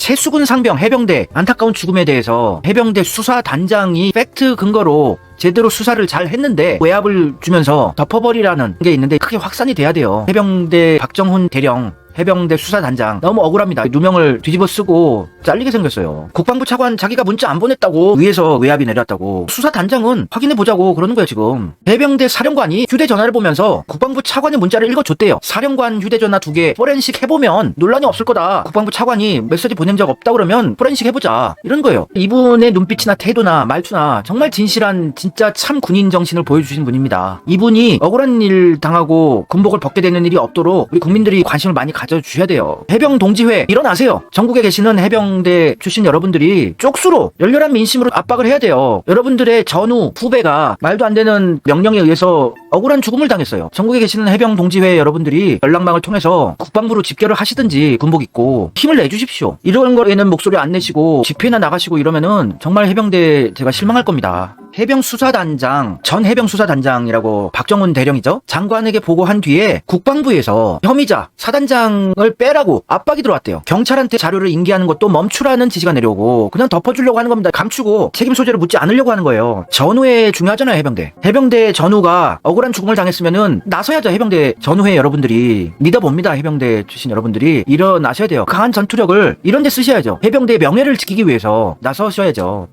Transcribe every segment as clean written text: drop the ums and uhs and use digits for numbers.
최수근 상병 해병대 안타까운 죽음에 대해서 해병대 수사단장이 팩트 근거로 제대로 수사를 잘 했는데 외압을 주면서 덮어버리라는 게 있는데 크게 확산이 돼야 돼요. 해병대 박정훈 대령 해병대 수사단장 너무 억울합니다. 누명을 뒤집어 쓰고 잘리게 생겼어요. 국방부 차관 자기가 문자 안 보냈다고 위에서 외압이 내렸다고. 수사단장은 확인해보자고 그러는 거예요 지금. 해병대 사령관이 휴대전화를 보면서 국방부 차관의 문자를 읽어줬대요. 사령관 휴대전화 2개 포렌식 해보면 논란이 없을 거다. 국방부 차관이 메시지 보낸 적 없다 그러면 포렌식 해보자 이런 거예요. 이분의 눈빛이나 태도나 말투나 정말 진실한 진짜 참 군인 정신을 보여주신 분입니다. 이분이 억울한 일 당하고 군복을 벗게 되는 일이 없도록 우리 국민들이 관심을 많이 가져주셔야 돼요. 해병 동지회 일어나세요. 전국에 계시는 해병대 출신 여러분들이 쪽수로 열렬한 민심으로 압박을 해야 돼요. 여러분들의 전후 후배가 말도 안 되는 명령에 의해서 억울한 죽음을 당했어요. 전국에 계시는 해병 동지회 여러분들이 연락망을 통해서 국방부로 집결을 하시든지 군복 입고 힘을 내주십시오. 이런 거에는 목소리 안 내시고 집회나 나가시고 이러면은 정말 해병대 제가 실망할 겁니다. 해병수사단장, 전 해병수사단장이라고 박정훈 대령이죠. 장관에게 보고한 뒤에 국방부에서 혐의자 사단장을 빼라고 압박이 들어왔대요. 경찰한테 자료를 인계하는 것도 멈추라는 지시가 내려오고 그냥 덮어주려고 하는 겁니다. 감추고 책임 소재를 묻지 않으려고 하는 거예요. 전후에 중요하잖아요. 해병대 전후가 억울한 죽음을 당했으면은 나서야죠. 해병대 전후에 여러분들이 믿어봅니다. 해병대 출신 여러분들이 일어나셔야 돼요. 강한 전투력을 이런 데 쓰셔야죠. 해병대의 명예를 지키기 위해서 나서셔야죠.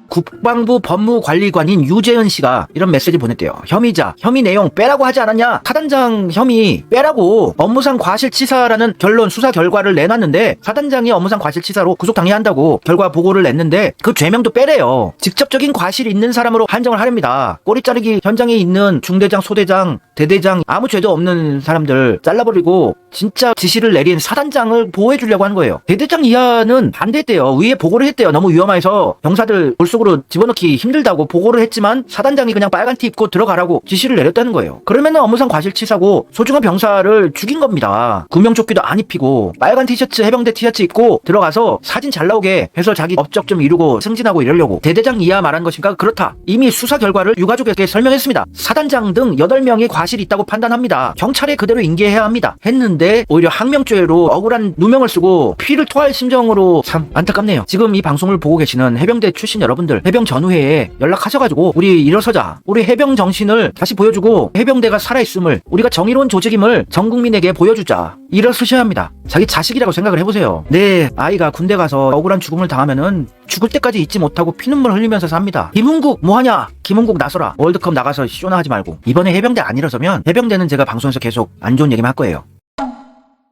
국방부 법무관리관인 유재은 씨가 이런 메시지 보냈대요. 혐의자, 혐의 내용 빼라고 하지 않았냐? 사단장 혐의 빼라고 업무상 과실치사라는 결론 수사 결과를 내놨는데 사단장이 업무상 과실치사로 구속당해한다고 결과 보고를 냈는데 그 죄명도 빼래요. 직접적인 과실이 있는 사람으로 한정을 하렵니다. 꼬리 자르기 현장에 있는 중대장, 소대장, 대대장 아무 죄도 없는 사람들 잘라버리고 진짜 지시를 내린 사단장을 보호해주려고 하는 거예요. 대대장 이하는 반대했대요. 위에 보고를 했대요. 너무 위험해서 병사들 물속으로 집어넣기 힘들다고 보고를 했지만 사단장이 그냥 빨간 티 입고 들어가라고 지시를 내렸다는 거예요. 그러면은 업무상 과실치사고 소중한 병사를 죽인 겁니다. 구명조끼도 안 입히고 빨간 티셔츠 해병대 티셔츠 입고 들어가서 사진 잘 나오게 해서 자기 업적 좀 이루고 승진하고 이러려고. 대대장 이하 말한 것인가? 그렇다. 이미 수사 결과를 유가족에게 설명했습니다. 사단장 등 8명의 과실이 있다고 판단합니다. 경찰에 그대로 인계해야 합니다. 했는데 오히려 항명죄로 억울한 누명을 쓰고 피를 토할 심정으로 참 안타깝네요. 지금 이 방송을 보고 계시는 해병대 출신 여러분들 해병 전후회에 연락하셔가지고 우리 일어서자. 우리 해병 정신을 다시 보여주고 해병대가 살아있음을 우리가 정의로운 조직임을 전 국민에게 보여주자. 일어서셔야 합니다. 자기 자식이라고 생각을 해보세요. 내 아이가 군대 가서 억울한 죽음을 당하면은 죽을 때까지 잊지 못하고 피눈물 흘리면서 삽니다. 김은국 뭐하냐? 김은국 나서라. 월드컵 나가서 쇼나 하지 말고. 이번에 해병대 안 일어서면 해병대는 제가 방송에서 계속 안 좋은 얘기만 할 거예요.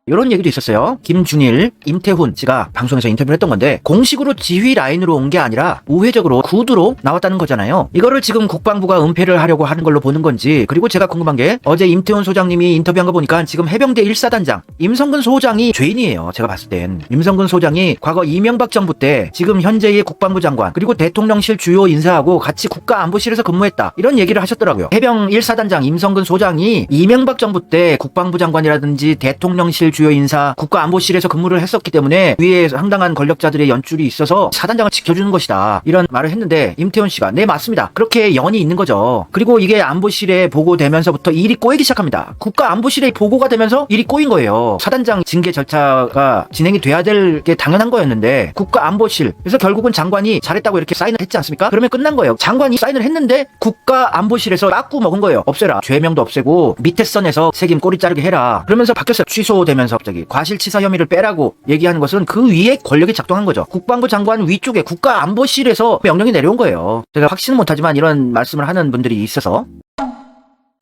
이런 얘기도 있었어요. 김준일, 임태훈 씨가 방송에서 인터뷰를 했던 건데 공식으로 지휘 라인으로 온 게 아니라 우회적으로 구두로 나왔다는 거잖아요. 이거를 지금 국방부가 은폐를 하려고 하는 걸로 보는 건지. 그리고 제가 궁금한 게 어제 임태훈 소장님이 인터뷰한 거 보니까 지금 해병대 1사단장 임성근 소장이 죄인이에요. 제가 봤을 땐 임성근 소장이 과거 이명박 정부 때 지금 현재의 국방부 장관 그리고 대통령실 주요 인사하고 같이 국가안보실에서 근무했다 이런 얘기를 하셨더라고요. 해병 1사단장 임성근 소장이 이명박 정부 때 국방부 장관이라든지 대통령실 주요 인사 국가안보실에서 근무를 했었기 때문에 위에 상당한 권력자들의 연줄이 있어서 사단장을 지켜주는 것이다 이런 말을 했는데 임태훈 씨가 네 맞습니다. 그렇게 연이 있는 거죠. 그리고 이게 안보실에 보고되면서부터 일이 꼬이기 시작합니다. 국가안보실에 보고가 되면서 일이 꼬인 거예요. 사단장 징계 절차가 진행이 돼야 될 게 당연한 거였는데 국가안보실 그래서 결국은 장관이 잘했다고 이렇게 사인을 했지 않습니까? 그러면 끝난 거예요. 장관이 사인을 했는데 국가안보실에서 빠꾸 먹은 거예요. 없애라. 죄명도 없애고 밑에 선에서 책임 꼬리 자르게 해라. 그러면서 바뀌었어요. 취소되면서 갑자기 과실치사 혐의를 빼라고 얘기하는 것은 그 위에 권력이 작동한 거죠. 국방부 장관 위쪽에 국가안보실에서 명령이 내려온 거예요. 제가 확신은 못하지만 이런 말씀을 하는 분들이 있어서.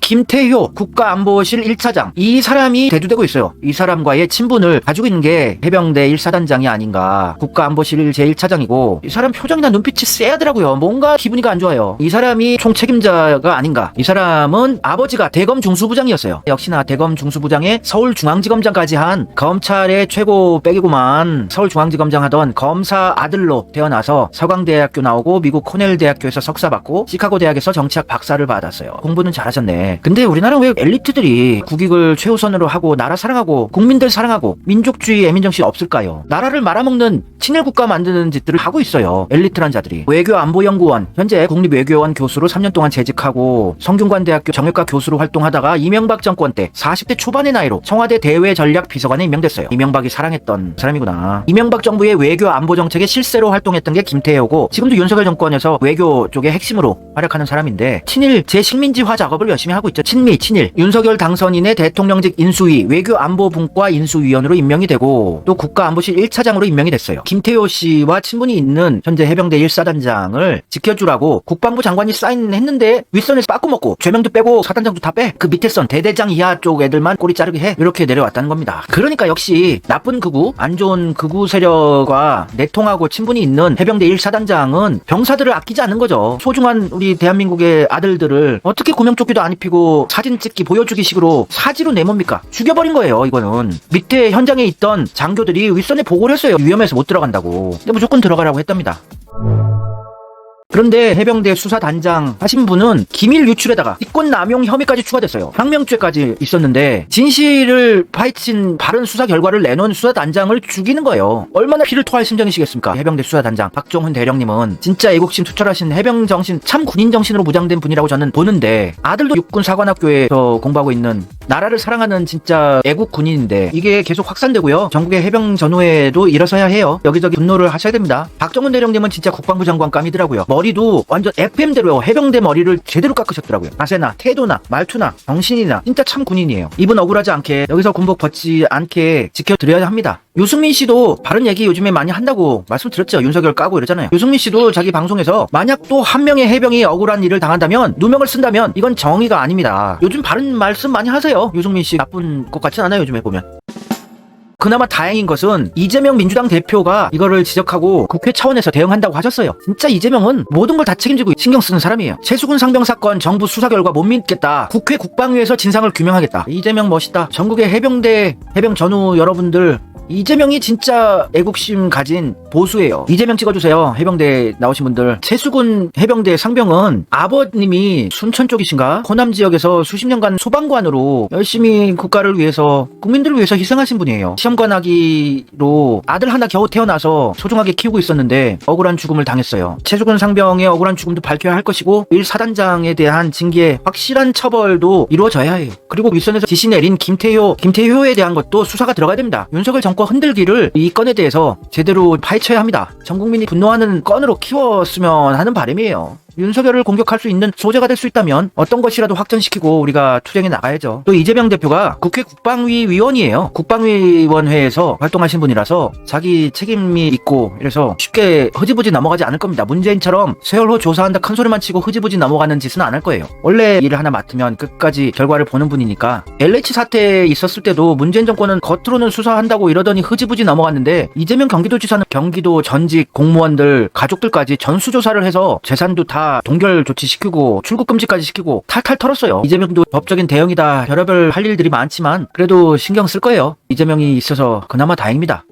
김태효 국가안보실 1차장 이 사람이 대두되고 있어요. 이 사람과의 친분을 가지고 있는 게 해병대 1사단장이 아닌가. 국가안보실 제1차장이고 이 사람 표정이나 눈빛이 쎄하더라고요. 뭔가 기분이 안 좋아요. 이 사람이 총책임자가 아닌가. 이 사람은 아버지가 대검 중수부장이었어요. 역시나 대검 중수부장에 서울중앙지검장까지 한 검찰의 최고 백이구만. 서울중앙지검장 하던 검사 아들로 태어나서 서강대학교 나오고 미국 코넬 대학교에서 석사 받고 시카고 대학에서 정치학 박사를 받았어요. 공부는 잘하셨네. 때문에. 근데 우리나라는 왜 엘리트들이 국익을 최우선으로 하고 나라 사랑하고 국민들 사랑하고 민족주의 애민정신 없을까요? 나라를 말아먹는 친일 국가 만드는 짓들을 하고 있어요. 엘리트란 자들이. 외교안보연구원, 현재 국립외교원 교수로 3년 동안 재직하고 성균관대학교 정외과 교수로 활동하다가 이명박 정권 때 40대 초반의 나이로 청와대 대외전략비서관에 임명됐어요. 이명박이 사랑했던 사람이구나. 이명박 정부의 외교안보 정책의 실세로 활동했던 게 김태호고, 지금도 윤석열 정권에서 외교 쪽의 핵심으로 활약하는 사람인데, 친일 재식민지화 작업을 열심히 하고 있죠. 친미, 친일. 윤석열 당선인의 대통령직 인수위 외교안보분과 인수위원으로 임명이 되고, 또 국가안보실 1차장으로 임명이 됐어요. 김태호 씨와 친분이 있는 현재 해병대 1사단장을 지켜주라고 국방부 장관이 사인했는데 윗선에서 빠꾸먹고 죄명도 빼고 사단장도 다 빼. 그 밑에 선 대대장 이하 쪽 애들만 꼬리 자르게 해. 이렇게 내려왔다는 겁니다. 그러니까 역시 나쁜 극우, 안 좋은 극우 세력과 내통하고 친분이 있는 해병대 1사단장은 병사들을 아끼지 않는 거죠. 소중한 우리 대한민국의 아들들을 어떻게 구명조끼도 안 입히고 사진 찍기 보여주기 식으로 사지로 내뭡니까? 죽여버린 거예요. 이거는 밑에 현장에 있던 장교들이 윗선에 보고를 했어요. 위험해서 못 들어간다고. 근데 무조건 들어가라고 했답니다. 그런데 해병대 수사단장 하신 분은 기밀 유출에다가 직권남용 혐의까지 추가됐어요. 항명죄까지 있었는데 진실을 파헤친 바른 수사 결과를 내놓은 수사단장을 죽이는 거예요. 얼마나 피를 토할 심정이시겠습니까? 해병대 수사단장 박종훈 대령님은 진짜 애국심 투철하신 해병정신, 참 군인정신으로 무장된 분이라고 저는 보는데, 아들도 육군사관학교에서 공부하고 있는 나라를 사랑하는 진짜 애국 군인인데 이게 계속 확산되고요. 전국의 해병 전후에도 일어서야 해요. 여기저기 분노를 하셔야 됩니다. 박정훈 대령님은 진짜 국방부 장관감이더라고요. 머리도 완전 FM대로요. 해병대 머리를 제대로 깎으셨더라고요. 자세나 태도나 말투나 정신이나 진짜 참 군인이에요. 이분 억울하지 않게 여기서 군복 벗지 않게 지켜드려야 합니다. 유승민 씨도 바른 얘기 요즘에 많이 한다고 말씀드렸죠. 윤석열 까고 이러잖아요. 유승민 씨도 자기 방송에서 만약 또 한 명의 해병이 억울한 일을 당한다면 누명을 쓴다면 이건 정의가 아닙니다. 요즘 바른 말씀 많이 하세요. 유승민 씨 나쁜 것 같진 않아요. 요즘에 보면. 그나마 다행인 것은 이재명 민주당 대표가 이거를 지적하고 국회 차원에서 대응한다고 하셨어요. 진짜 이재명은 모든 걸 다 책임지고 신경 쓰는 사람이에요. 최수근 상병 사건 정부 수사 결과 못 믿겠다. 국회 국방위에서 진상을 규명하겠다. 이재명 멋있다. 전국의 해병대, 해병 전후 여러분들, 이재명이 진짜 애국심 가진 보수예요. 이재명 찍어주세요. 해병대 나오신 분들. 최수근 해병대 상병은 아버님이 순천 쪽이신가? 호남 지역에서 수십 년간 소방관으로 열심히 국가를 위해서, 국민들을 위해서 희생하신 분이에요. 시험관하기로 아들 하나 겨우 태어나서 소중하게 키우고 있었는데 억울한 죽음을 당했어요. 최수근 상병의 억울한 죽음도 밝혀야 할 것이고 1사단장에 대한 징계에 확실한 처벌도 이루어져야 해요. 그리고 윗선에서 지시 내린 김태효에 대한 것도 수사가 들어가야 됩니다. 윤석열 정권 흔들기를 이 건에 대해서 제대로 파헤쳐야 합니다. 전 국민이 분노하는 건으로 키웠으면 하는 바람이에요. 윤석열을 공격할 수 있는 소재가 될 수 있다면 어떤 것이라도 확전시키고 우리가 투쟁해 나가야죠. 또 이재명 대표가 국회 국방위 위원이에요. 국방위원회에서 활동하신 분이라서 자기 책임이 있고 이래서 쉽게 흐지부지 넘어가지 않을 겁니다. 문재인처럼 세월호 조사한다 큰 소리만 치고 흐지부지 넘어가는 짓은 안 할 거예요. 원래 일을 하나 맡으면 끝까지 결과를 보는 분이니까. LH 사태 있었을 때도 문재인 정권은 겉으로는 수사한다고 이러더니 흐지부지 넘어갔는데, 이재명 경기도지사는 경기도 전직 공무원들 가족들까지 전수조사를 해서 재산도 다 동결 조치시키고 출국 금지까지 시키고 탈탈 털었어요. 이재명도 법적인 대응이다 별의별 할 일들이 많지만 그래도 신경 쓸 거예요. 이재명이 있어서 그나마 다행입니다.